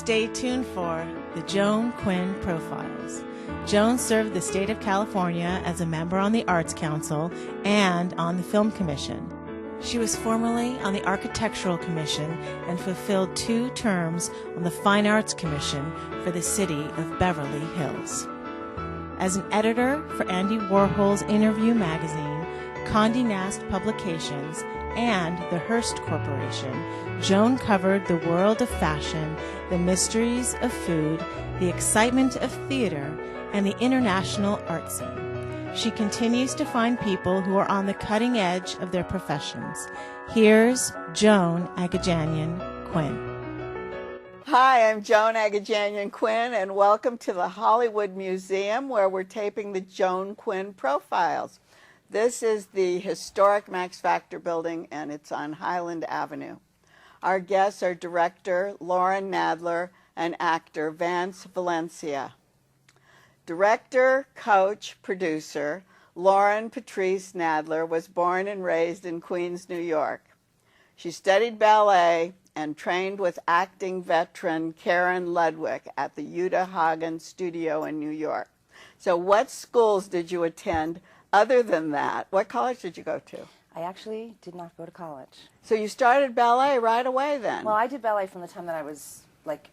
Stay tuned for the Joan Quinn Profiles. Joan served the state of California as a member on the Arts Council and on the Film Commission. She was formerly on the Architectural Commission and fulfilled 2 terms on the Fine Arts Commission for the city of Beverly Hills. As an editor for Andy Warhol's Interview magazine, Condé Nast Publications, and the Hearst Corporation, Joan covered the world of fashion, the mysteries of food, the excitement of theater, and the international art scene. She continues to find people who are on the cutting edge of their professions. Here's Joan Quinn. Hi, I'm Joan Quinn, and welcome to the Hollywood Museum, where we're taping the Joan Quinn Profiles. This is the historic Max Factor building, and it's on Highland Avenue. Our guests are director Lauren Nader and actor Vance Valencia. Director, coach, producer Lauren Patrice Nader was born and raised in Queens, New York. She studied ballet and trained with acting veteran Karen Ludwig at the Uta Hagen Studio in New York. So what schools did you attend other than that? What college did you go to? I actually did not go to college. So you started ballet right away then? Well, I did ballet from the time that I was like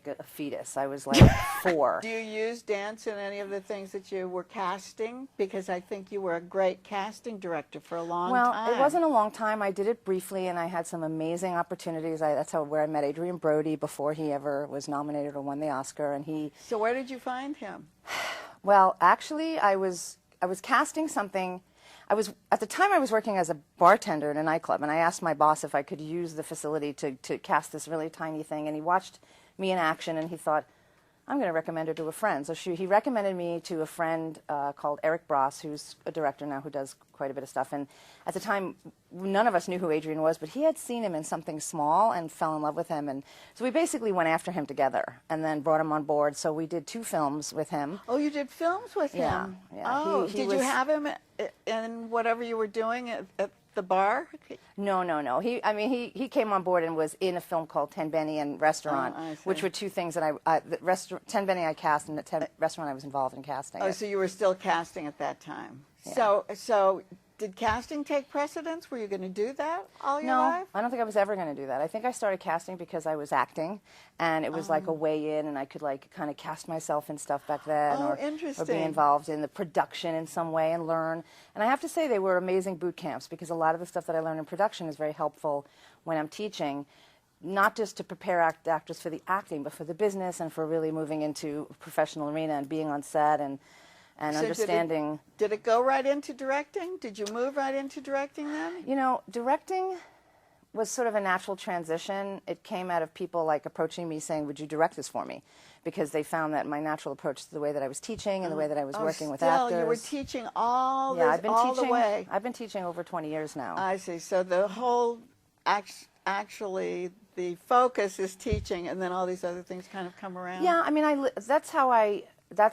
a fetus. I was like 4. Do you use dance in any of the things that you were casting? Because I think you were a great casting director for a long time. Well, it wasn't a long time. I did it briefly, and I had some amazing opportunities. That's where I met Adrian Brody before he ever was nominated or won the Oscar. And he. So where did you find him? Well, actually, I was casting something. At the time I was working as a bartender in a nightclub, and I asked my boss if I could use the facility to cast this really tiny thing, and he watched me in action, and he thought, I'm going to recommend her to a friend. So he recommended me to a friend called Eric Bross, who's a director now who does quite a bit of stuff. And at the time, none of us knew who Adrian was, but he had seen him in something small and fell in love with him. And so we basically went after him together and then brought him on board. So we did 2 films with him. Oh, you did films with him? Yeah. Oh, did you have him in whatever you were doing at the bar? No. He came on board and was in a film called Ten Benny and Restaurant, which were 2 things that Ten Benny I cast, and the Restaurant I was involved in casting. Oh, so you were still casting at that time. Yeah. So did casting take precedence? Were you going to do that all your life? No, I don't think I was ever going to do that. I think I started casting because I was acting, and it was like a way in, and I could kind of cast myself in stuff back then, or be involved in the production in some way and learn. And I have to say they were amazing boot camps, because a lot of the stuff that I learned in production is very helpful when I'm teaching, not just to prepare actors for the acting, but for the business and for really moving into a professional arena and being on set and so understanding. Did it go right into directing? Did you move right into directing then? You know, directing was sort of a natural transition. It came out of people approaching me saying, would you direct this for me? Because they found that my natural approach to the way that I was teaching and the way that I was working with actors. You were teaching all the way. I've been teaching over 20 years now. I see. So the whole, actually, the focus is teaching, and then all these other things kind of come around. Yeah, I mean, that's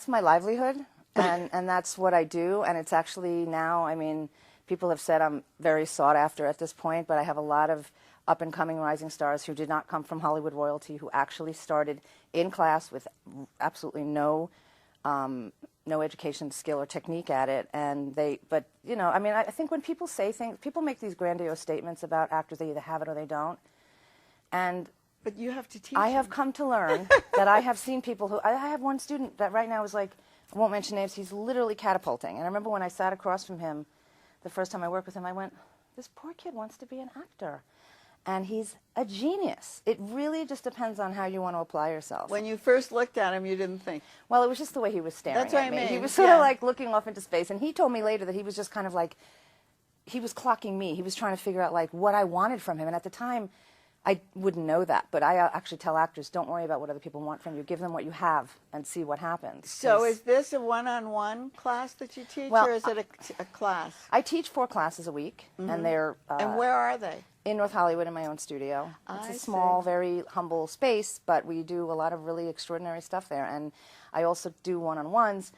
my livelihood. And that's what I do, and it's actually now, I mean, people have said I'm very sought after at this point, but I have a lot of up-and-coming rising stars who did not come from Hollywood royalty, who actually started in class with absolutely no education, skill, or technique at it, but, you know, I mean, I think when people say things, people make these grandiose statements about actors, they either have it or they don't, But you have to teach I have come to learn that I have seen people who, I have one student that right now is like, I won't mention names, he's literally catapulting. And I remember when I sat across from him, the first time I worked with him, I went, this poor kid wants to be an actor. And he's a genius. It really just depends on how you want to apply yourself. When you first looked at him, you didn't think? Well, it was just the way he was staring That's what at me. I mean. He was sort of like looking off into space. And he told me later that he was just kind of like, he was clocking me. He was trying to figure out like what I wanted from him. And at the time, I wouldn't know that, but I actually tell actors, don't worry about what other people want from you. Give them what you have and see what happens. So is this a one-on-one class that you teach, or is it a class? I teach 4 classes a week, and they're... and where are they? In North Hollywood in my own studio. It's a small, very humble space, but we do a lot of really extraordinary stuff there. And I also do one-on-ones.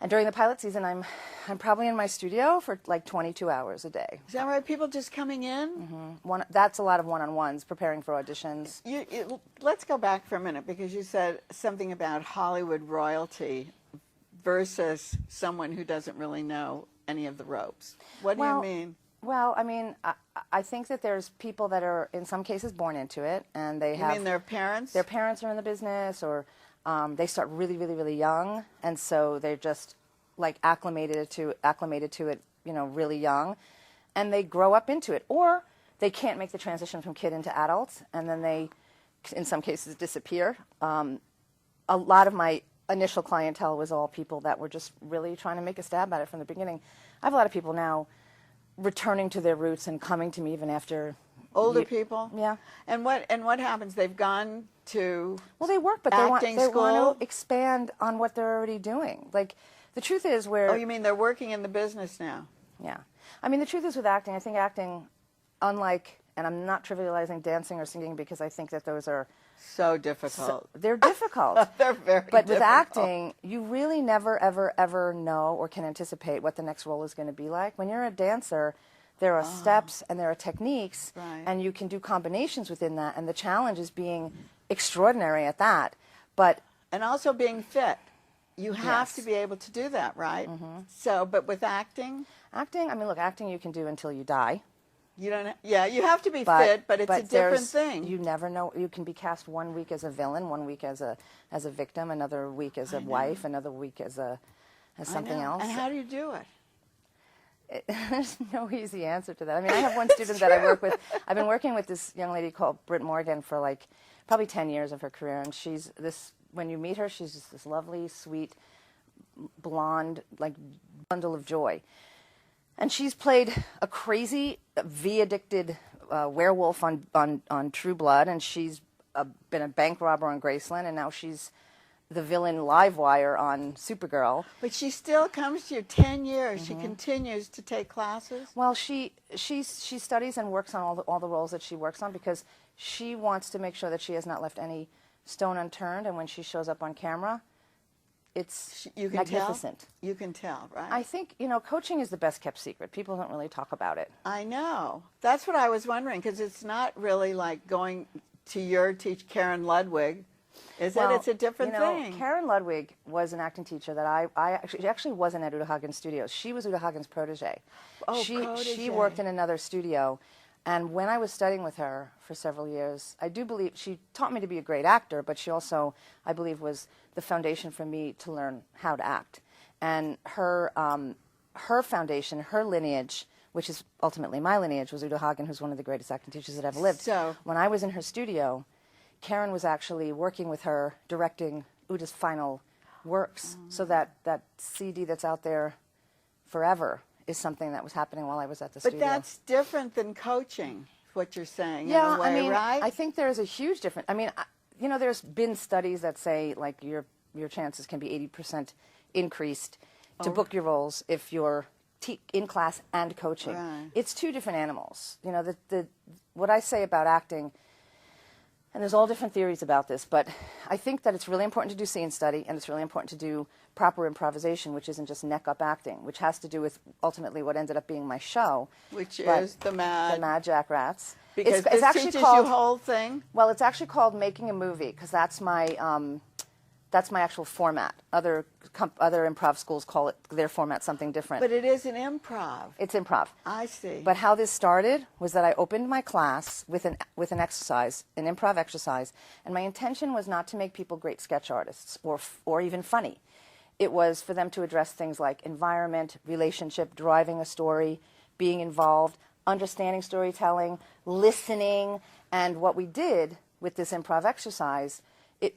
And during the pilot season, I'm probably in my studio for like 22 hours a day. Is that right? People just coming in? That's a lot of one-on-ones, preparing for auditions. Let's go back for a minute, because you said something about Hollywood royalty versus someone who doesn't really know any of the ropes. What do you mean? Well, I mean, I think that there's people that are, in some cases, born into it, and they have... You mean their parents? Their parents are in the business, or they start really, really, really young, and so they're just, like, acclimated to it, you know, really young, and they grow up into it. Or they can't make the transition from kid into adult, and then they, in some cases, disappear. A lot of my initial clientele was all people that were just really trying to make a stab at it from the beginning. I have a lot of people now returning to their roots and coming to me even after older people. Yeah. And what happens? They've gone to they work, but they want to expand on what they're already doing. Like, the truth is Oh, you mean they're working in the business now? Yeah. I mean, the truth is with acting, I think acting, unlike, and I'm not trivializing dancing or singing, because I think that those are so difficult. They're difficult. They're very difficult. But with acting, you really never, ever, ever know or can anticipate what the next role is going to be like. When you're a dancer, there are steps and there are techniques, and you can do combinations within that, and the challenge is being extraordinary at that. And also being fit. You have to be able to do that, right? So, but with acting? Acting, I mean, look, acting you can do until you die. You don't. Yeah, you have to be fit, but it's a different thing. You never know. You can be cast one week as a villain, one week as a victim, another week as a wife, another week as something else. And how do you do it? There's no easy answer to that. I mean, I have one student that I work with. I've been working with this young lady called Britt Morgan for like probably 10 years of her career, and she's this. When you meet her, she's just this lovely, sweet, blonde, like bundle of joy. And she's played a crazy, V-addicted werewolf on True Blood, and she's been a bank robber on Graceland, and now she's the villain Livewire on Supergirl. But she still comes to you 10 years. She continues to take classes? Well, she studies and works on all the roles that she works on, because she wants to make sure that she has not left any stone unturned, and when she shows up on camera, it's magnificent. You can tell, right? I think, you know, coaching is the best kept secret. People don't really talk about it. I know. That's what I was wondering, because it's not really like going to your teacher, Karen Ludwig, is it? It's a different thing. Karen Ludwig was an acting teacher that she actually wasn't at Uta Hagen's studios. She was Uta Hagen's protege. Oh, she worked in another studio. And when I was studying with her for several years, I do believe she taught me to be a great actor, but she also, I believe, was the foundation for me to learn how to act. And her foundation, her lineage, which is ultimately my lineage, was Uta Hagen, who's one of the greatest acting teachers that ever lived. So when I was in her studio, Karen was actually working with her, directing Uta's final works, so that CD that's out there forever is something that was happening while I was at the studio. But that's different than coaching, what you're saying, yeah, in a way, I mean, right? I think there's a huge difference. I mean, you know, there's been studies that say, like, your chances can be 80% increased to book your roles if you're in class and coaching. Right. It's two different animals. You know, what I say about acting, and there's all different theories about this, but I think that it's really important to do scene study, and it's really important to do proper improvisation, which isn't just neck-up acting, which has to do with ultimately what ended up being my show. Which is the Mad Jackrats. Because it's this teaches you the whole thing? Well, it's actually called Making a Movie, because that's my actual format. Other improv schools call it their format something different. But it is an improv. It's improv. I see. But how this started was that I opened my class with an exercise, an improv exercise, and my intention was not to make people great sketch artists or even funny. It was for them to address things like environment, relationship, driving a story, being involved, understanding storytelling, listening, and what we did with this improv exercise,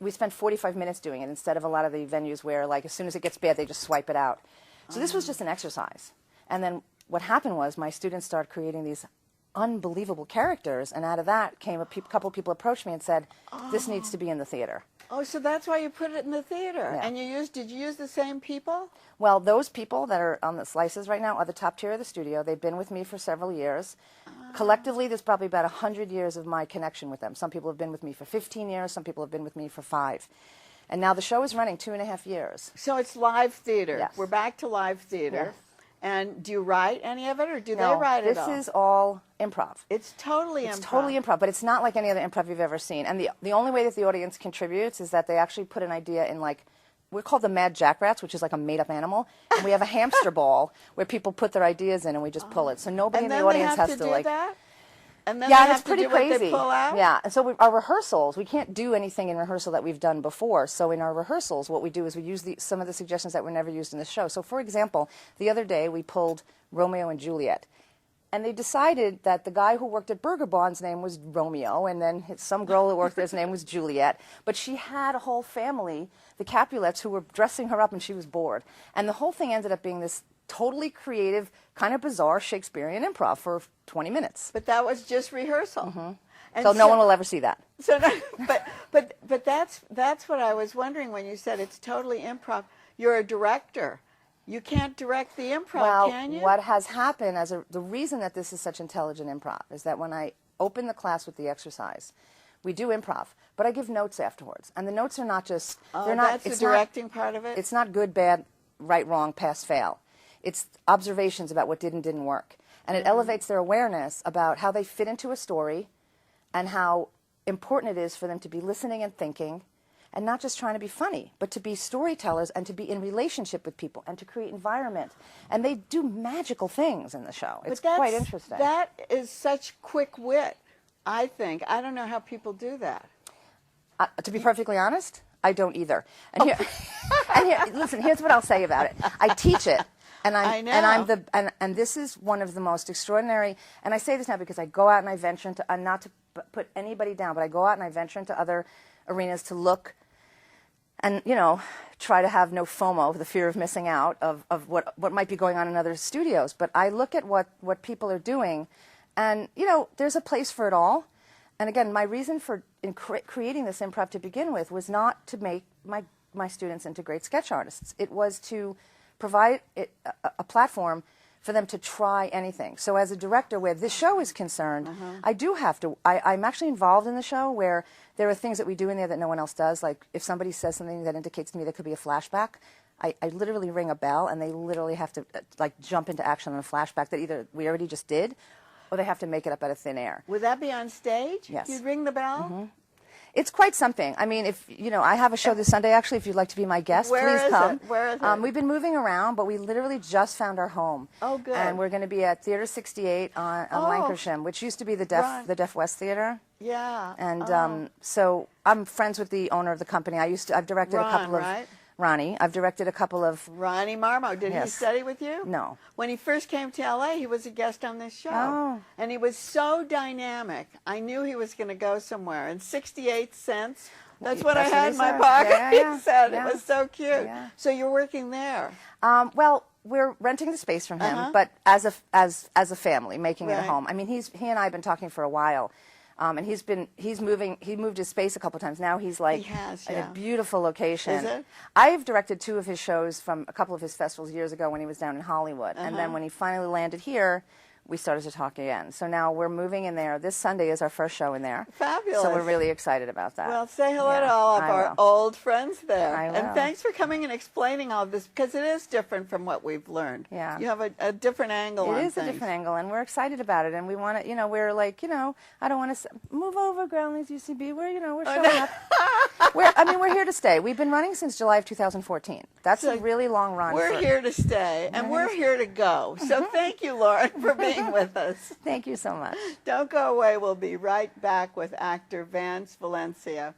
we spent 45 minutes doing it instead of a lot of the venues where, like, as soon as it gets bad, they just swipe it out. So this was just an exercise. And then what happened was my students started creating these unbelievable characters, and out of that came a couple people approached me and said, this needs to be in the theater. Oh, so that's why you put it in the theater. Yeah. And did you use the same people? Well, those people that are on the slices right now are the top tier of the studio. They've been with me for several years. Collectively, there's probably about 100 years of my connection with them. Some people have been with me for 15 years. Some people have been with me for 5. And now the show is running 2.5 years. So it's live theater. Yes. We're back to live theater. Yes. And do you write any of it, or do No, they write it all? this is all improv. It's totally improv. It's totally improv, but it's not like any other improv you've ever seen. And the only way that the audience contributes is that they actually put an idea in, like, we're called the Mad Jackrats, which is like a made-up animal, and we have a hamster ball where people put their ideas in and we just pull it. So nobody in the audience has to like. That? And then Yeah, they it's have pretty to do crazy. What they pull out? Yeah, and so our rehearsals, we can't do anything in rehearsal that we've done before. So in our rehearsals, what we do is we use some of the suggestions that were never used in the show. So for example, the other day we pulled Romeo and Juliet. And they decided that the guy who worked at Burger Barn's name was Romeo, and then some girl who worked there's name was Juliet. But she had a whole family, the Capulets, who were dressing her up, and she was bored. And the whole thing ended up being this totally creative, kind of bizarre Shakespearean improv for 20 minutes. But that was just rehearsal. And So no one will ever see that. So, no, but that's what I was wondering when you said it's totally improv. You're a director. You can't direct the improv, can you? What has happened the reason that this is such intelligent improv is that when I open the class with the exercise, we do improv, but I give notes afterwards, and the notes are not just they're not. That's the directing part of it. It's not good, bad, right, wrong, pass, fail. It's observations about what did and didn't work, and it elevates their awareness about how they fit into a story, and how important it is for them to be listening and thinking. And not just trying to be funny, but to be storytellers and to be in relationship with people and to create environment. And they do magical things in the show. It's quite interesting. That is such quick wit, I think. I don't know how people do that. To be perfectly honest, I don't either. And listen, here's what I'll say about it. I teach it. And and this is one of the most extraordinary, and I say this now because I go out and I venture into, not to put anybody down, but I go out and I venture into other arenas to look and, try to have no FOMO, the fear of missing out of what might be going on in other studios. But I look at what people are doing, and, there's a place for it all. And again, my reason for creating this improv to begin with was not to make my students into great sketch artists. It was to provide a platform for them to try anything. So as a director, where this show is concerned, I do have to, I'm actually involved in the show where there are things that we do in there that no one else does. Like if somebody says something that indicates to me there could be a flashback, I literally ring a bell and they literally have to jump into action on a flashback that either we already just did or they have to make it up out of thin air. Would that be on stage? Yes. You'd ring the bell? It's quite something. I mean, if I have a show this Sunday, actually, if you'd like to be my guest, please come. Where is it? We've been moving around, but we literally just found our home. Oh, good. And we're going to be at Theater 68 on Lancashire, which used to be the Deaf West Theater. Yeah. And so I'm friends with the owner of the company. I've directed a couple of... Right? Ronnie. I've directed a couple of... Ronnie Marmo. Did he study with you? No. When he first came to L.A., he was a guest on this show. Oh. And he was so dynamic. I knew he was going to go somewhere. And 68 cents, that's what I had in my pocket. Yeah. He said. Yeah. It was so cute. Yeah. So you're working there. Well, we're renting the space from him, but as a family, making it a home. I mean, he and I have been talking for a while. And he moved his space a couple times. Now he's in a beautiful location. Is it? I've directed 2 of his shows from a couple of his festivals years ago when he was down in Hollywood. And then when he finally landed here, we started to talk again. So now we're moving in there. This Sunday is our first show in there. Fabulous. So we're really excited about that. Well, say hello to all of our old friends there. I will. And thanks for coming and explaining all of this, because it is different from what we've learned. Yeah. You have a different angle on things. It is a different angle, and we're excited about it. And we want to, we're like, I don't want to move over, Groundlings UCB. We're showing up. We're here to stay. We've been running since July of 2014. That's a really long run. We're here to stay, and we're here to go. So thank you, Lauren, for being with us. Thank you so much. Don't go away. We'll be right back with actor Vance Valencia.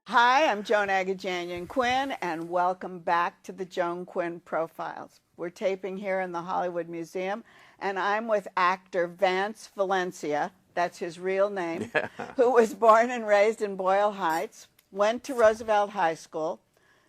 Hi, I'm Joan Quinn, and welcome back to the Joan Quinn Profiles. We're taping here in the Hollywood Museum, and I'm with actor Vance Valencia, that's his real name, who was born and raised in Boyle Heights, went to Roosevelt High School,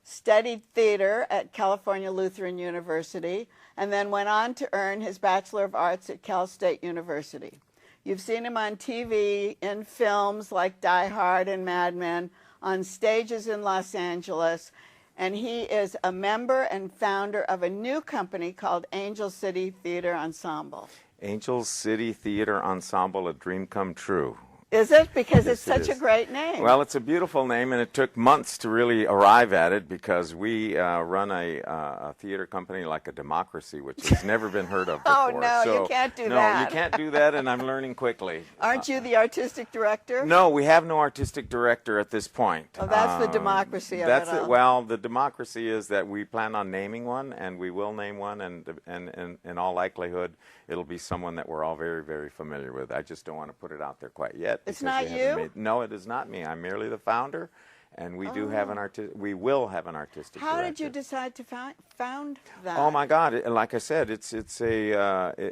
studied theater at California Lutheran University, and then went on to earn his Bachelor of Arts at Cal State University. You've seen him on TV, in films like Die Hard and Mad Men, on stages in Los Angeles, and he is a member and founder of a new company called Angel City Theater Ensemble. Angel City Theater Ensemble, a dream come true. Is it? Because Yes, it's such a great name. Well, it's a beautiful name, and it took months to really arrive at it because we run a theater company like a democracy, which has never been heard of before. Oh, no, so, you can't do no, that. No, you can't do that, and I'm learning quickly. Aren't you the artistic director? No, we have no artistic director at this point. Oh, that's the democracy of that's it all. Well, the democracy is that we plan on naming one, and we will name one, and in all likelihood, it'll be someone that we're all very, very familiar with. I just don't want to put it out there quite yet. It's not you? No, it is not me. I'm merely the founder, and we do have we will have an artistic How director. did you decide to found that? Oh my God! Like I said, it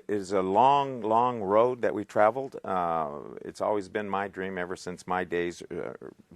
is a long, long road that we traveled. It's always been my dream ever since my days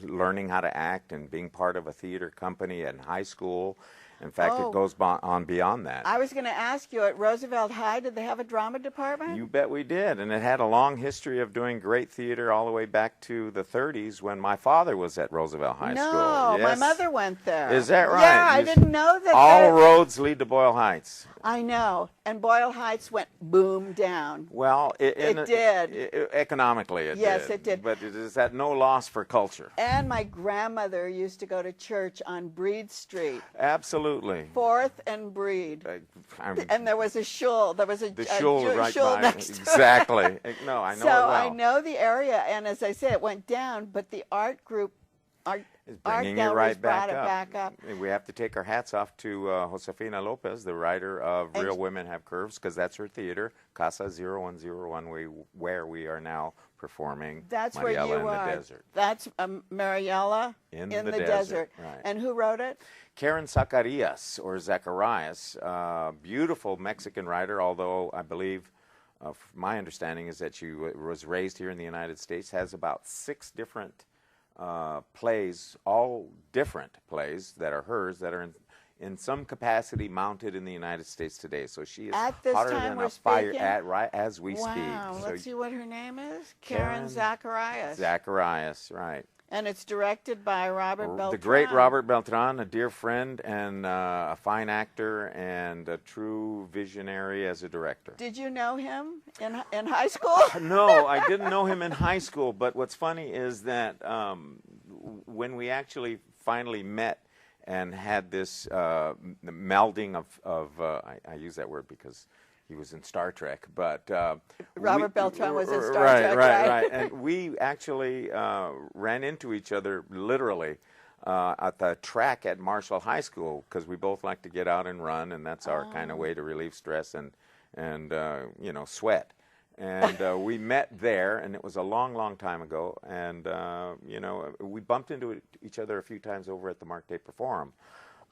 learning how to act and being part of a theater company in high school. In fact, it goes on beyond that. I was going to ask you, at Roosevelt High, did they have a drama department? You bet we did, and it had a long history of doing great theater all the way back to the 30s when my father was at Roosevelt High School. No, Yes. my mother went there. Is that right? Yeah, I didn't know that. All roads lead to Boyle Heights. I know, and Boyle Heights went boom down. Well, It did. Economically, it did. Yes, it did. But it is at no loss for culture. And my grandmother used to go to church on Breed Street, Absolutely. 4th and Breed. And there was a shul. There was the shul right shul by. next to Exactly. it. No, I know So it well. I know the area, and as I say, it went down, but the art group, art Bringing it galleries right brought back it up. back up. We have to take our hats off to Josefina Lopez, the writer of And Real Women Have Curves, because that's her theater, Casa 0101, where we are now performing That's Mariella where you in are. the Desert. That's Mariella In the the desert. Desert, right. And who wrote it? Karen Zacarias, or Zacharias, beautiful Mexican writer, although I believe, my understanding is that she was raised here in the United States, has about 6 different plays, all different plays that are hers, that are in some capacity mounted in the United States today. So she is At this hotter time than we're a fire speaking? right as we Wow. speak. Let's see what her name is. Karen Zacharias. Zacharias, right. And it's directed by Robert Beltran. The great Robert Beltran, a dear friend and a fine actor and a true visionary as a director. Did you know him in high school? No, I didn't know him in high school, but what's funny is that when we actually finally met and had this melding of I use that word because he was in Star Trek, but Robert Beltran was in Star Trek, right. And we actually ran into each other literally at the track at Marshall High School because we both like to get out and run, and that's our kind of way to relieve stress and sweat. And we met there, and it was a long, long time ago. And we bumped into each other a few times over at the Mark Taper Forum.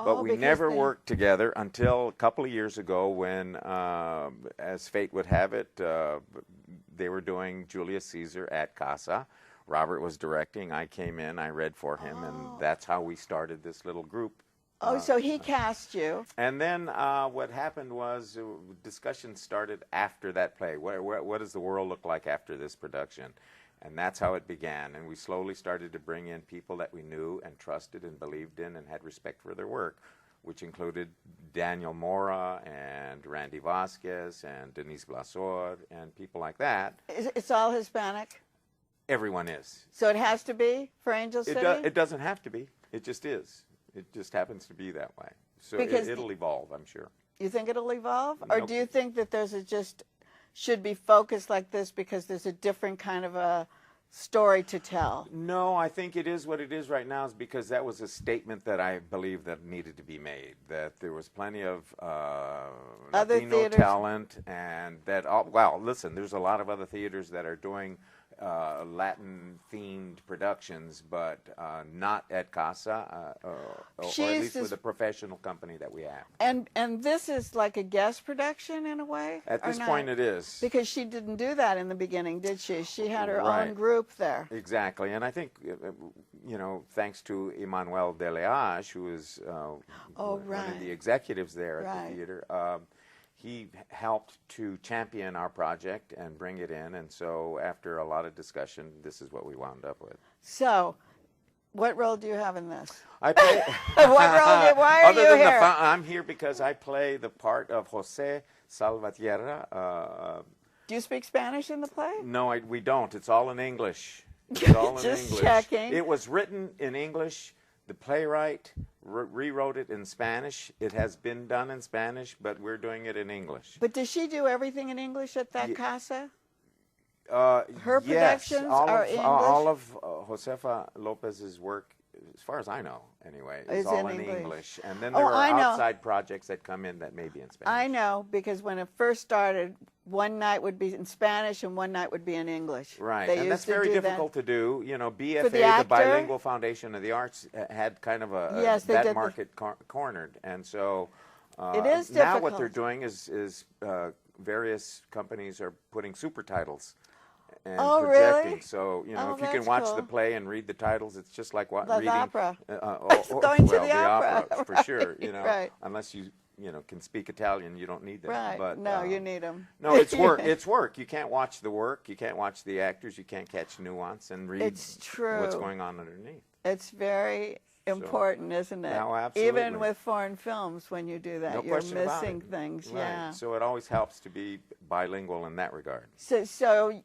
But we never worked together until a couple of years ago when, as fate would have it, they were doing Julius Caesar at Casa. Robert was directing. I came in. I read for him. And that's how we started this little group. So he cast you. And then what happened was discussions started after that play. What does the world look like after this production? And that's how it began. And we slowly started to bring in people that we knew and trusted and believed in and had respect for their work, which included Daniel Mora and Randy Vasquez and Denise Blasor and people like that. It's all Hispanic? Everyone is. So it has to be for Angel City? It doesn't have to be. It just is. It just happens to be that way. So it'll evolve, I'm sure. You think it'll evolve? Or Nope. do you think that there's should be focused like this because there's a different kind of a story to tell? No, I think it is what it is right now is because that was a statement that I believe that needed to be made, that there was plenty of Latino talent and that, listen, there's a lot of other theaters that are doing Latin-themed productions, but not at Casa, or at least with the professional company that we have. And this is like a guest production in a way? At this point it is. Because she didn't do that in the beginning, did she? She had her Right. own group there. Exactly, and I think, thanks to Emmanuel Deleage, who is one of the executives there at the theater, he helped to champion our project and bring it in, and so after a lot of discussion, this is what we wound up with. So, What role do you have in this? I play. Why are Other you than here? I'm here because I play the part of Jose Salvatierra. Do you speak Spanish in the play? No, we don't. It's all in English. It's all in Just English. checking. It was written in English. The playwright rewrote it in Spanish. It has been done in Spanish, but we're doing it in English. But does she do everything in English at that casa? Her productions are English? All of Josefa Lopez's work, as far as I know, anyway, is all in English. And then there are outside projects that come in that may be in Spanish. I know, because when it first started, one night would be in Spanish and one night would be in English. Right, and that's very difficult to do. You know, BFA, the Bilingual Foundation of the Arts, had kind of that market cornered. And so it is now what they're doing is various companies are putting super titles and projecting. Really? So, you know, if you can watch the play and read the titles, it's just like reading opera. Going to the opera, for right, sure. You know, right. Unless you can speak Italian, you don't need them. Right. But, no, you need them. No, it's work. It's work. You can't watch the work. You can't watch the actors. You can't catch nuance and read what's going on underneath. It's very important, isn't it? No, absolutely. Even with foreign films, when you do that, you're missing things. Right. Yeah. So it always helps to be bilingual in that regard. So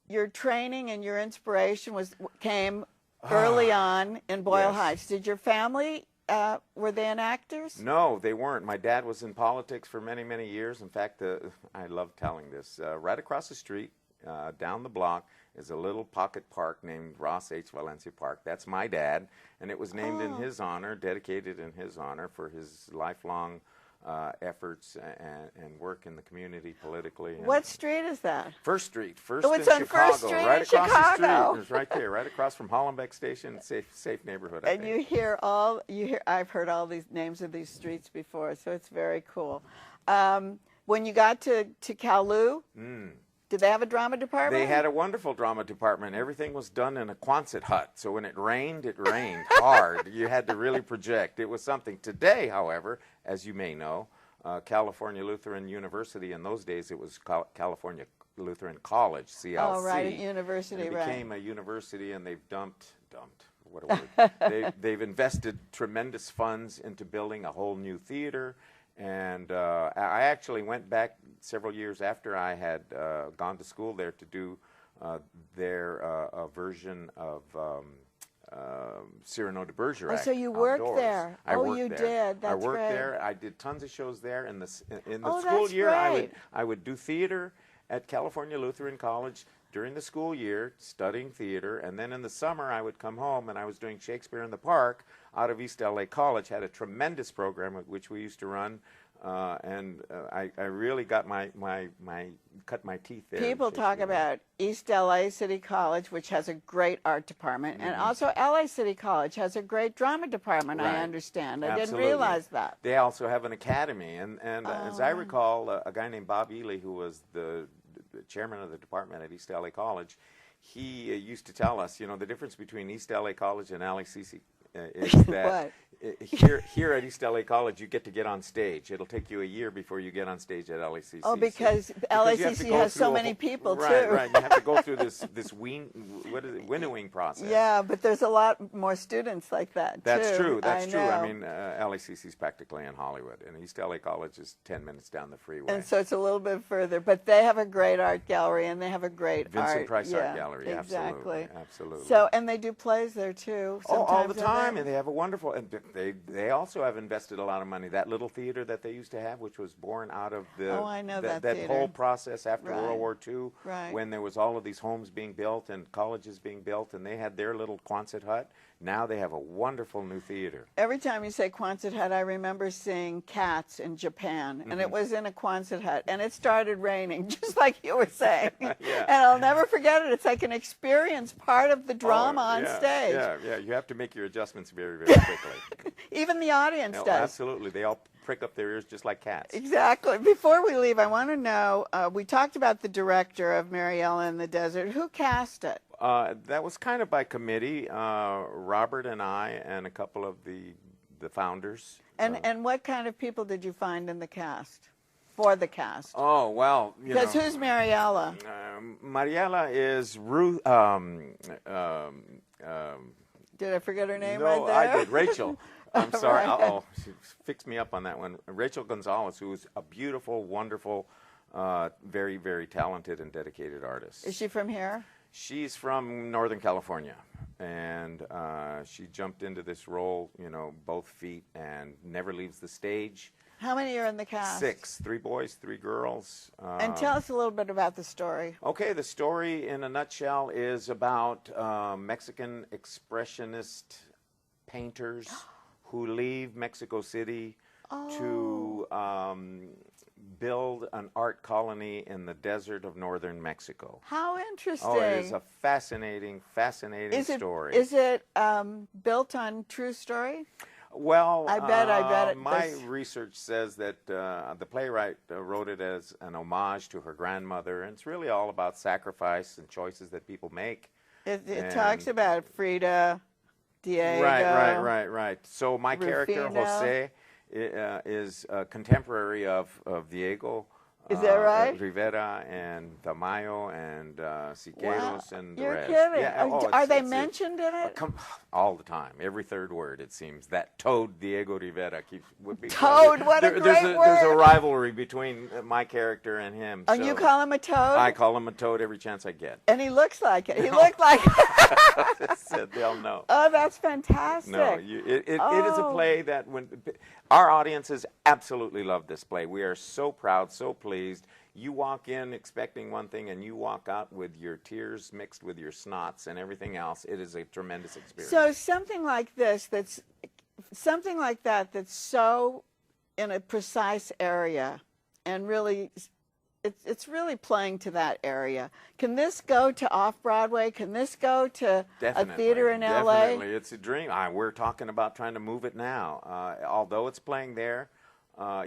your training and your inspiration came early on in Boyle Heights. Did your family, were they actors? No, they weren't. My dad was in politics for many, many years. In fact, I love telling this. Right across the street, down the block, is a little pocket park named Ross H. Valencia Park. That's my dad, and it was named in his honor, dedicated in his honor for his lifelong efforts and work in the community politically. What street is that? First Street. It's on Chicago, First Street right in across Chicago. the street. It's right there, right across from Hollenbeck Station. Safe neighborhood. And you hear I've heard all these names of these streets before, so it's very cool. When you got to Kowloon, did they have a drama department? They had a wonderful drama department. Everything was done in a Quonset hut. So when it rained hard. You had to really project. It was something. Today, however, as you may know, California Lutheran University, in those days it was California Lutheran College, CLC. Oh, right, university, and it right. became a university, and they've dumped, what a word. They've invested tremendous funds into building a whole new theater. And I actually went back several years after I had gone to school there to do their version of Cyrano de Bergerac. Oh, so you worked outdoors. there. I worked you there. did. That's I worked great. there. I did tons of shows there. In the Oh, school that's year, great. I would do theater at California Lutheran College during the school year, studying theater, and then in the summer I would come home and I was doing Shakespeare in the Park out of East LA College. Had a tremendous program which we used to run. I really got cut my teeth there. People talk about East LA City College, which has a great art department, and also LA City College has a great drama department, Right. I understand. I Absolutely. didn't realize that. They also have an academy, and as I recall, a guy named Bob Ely, who was the chairman of the department at East LA College, he used to tell us, the difference between East LA College and LACC is that here at East LA College, you get on stage. It'll take you a year before you get on stage at LACC. Oh, because LACC has so many people, right, too. Right, you have to go through this winnowing process. Yeah, but there's a lot more students like that, That's too. true. That's true. I know. mean, LACC is practically in Hollywood, and East LA College is 10 minutes down the freeway. And so it's a little bit further, but they have a great art gallery, and they have a great Vincent Price yeah, Art Gallery, exactly. Absolutely. So, and they do plays there, too. All the sometimes, time, and they have a wonderful, and they also have invested a lot of money. That little theater that they used to have, which was born out of I know that theater. whole process after Right. World War II, Right. when there was all of these homes being built and colleges being built, and they had their little Quonset hut. Now they have a wonderful new theater. Every time you say Quonset hut, I remember seeing Cats in Japan, and it was in a Quonset hut, and it started raining, just like you were saying. Yeah. And I'll never forget it. It's like an experience, part of the drama on stage. Yeah. You have to make your adjustments very, very quickly. Even the audience No, does. absolutely. They all prick up their ears just like cats. Exactly. Before we leave, I want to know, we talked about the director of Mariella in the Desert. Who cast it? That was kind of by committee, Robert and I and a couple of the founders. And what kind of people did you find in the cast, for the cast? Oh, well, Because who's Mariella? Mariella is Ruth, Did I forget her name No, right there? I did. Rachel. I'm sorry. Right. Uh-oh. She fixed me up on that one. Rachel Gonzalez, who is a beautiful, wonderful, very, very talented and dedicated artist. Is she from here? She's from Northern California, and she jumped into this role, both feet, and never leaves the stage. How many are in the cast? 6, 3 boys, 3 girls. And tell us a little bit about the story. Okay, the story in a nutshell is about Mexican expressionist painters who leave Mexico City to build an art colony in the desert of northern Mexico. How interesting. Oh, it is a fascinating story. Is it built on true story? Well, I bet my research says that the playwright wrote it as an homage to her grandmother, and it's really all about sacrifice and choices that people make. It talks about Frida, Diego. Right. So my character, Rufino. Jose, is a contemporary of Diego. Is that right? Rivera and Tamayo and Siqueiros and the You're rest. kidding. Yeah, Are they mentioned in it? All the time, every third word it seems. That toad Diego Rivera keeps. Toad, what a great word. There's a rivalry between my character and him. And so you call him a toad? I call him a toad every chance I get. And he looks like it. He looked like it. They'll know. Oh, that's fantastic. No, it is a play that our audiences absolutely love this play. We are so proud, so pleased. You walk in expecting one thing, and you walk out with your tears mixed with your snots and everything else. It is a tremendous experience. So something like this, that's so in a precise area, and really, it's really playing to that area. Can this go to off-Broadway? Can this go to a theater in L.A.? Definitely. It's a dream. We're talking about trying to move it now. Although it's playing there,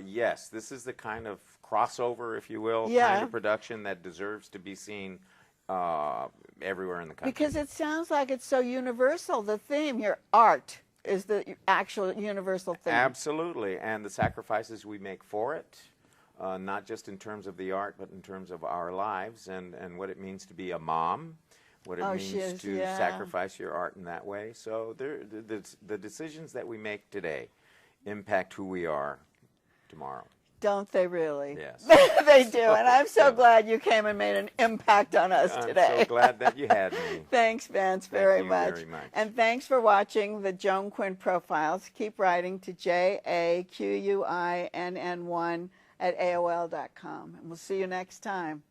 yes, this is the kind of crossover, if you will, kind of production that deserves to be seen everywhere in the country. Because it sounds like it's so universal. The theme, your art, is the actual universal theme. Absolutely. And the sacrifices we make for it. Not just in terms of the art, but in terms of our lives and what it means to be a mom, what it means to sacrifice your art in that way. So the decisions that we make today impact who we are tomorrow. Don't they really? Yes. They do, and I'm so glad you came and made an impact on us today. I'm so glad that you had me. Thanks, Vance, very much. Very much. And thanks for watching the Joan Quinn Profiles. Keep writing to JAQUINN1 at AOL.com. And we'll see you next time.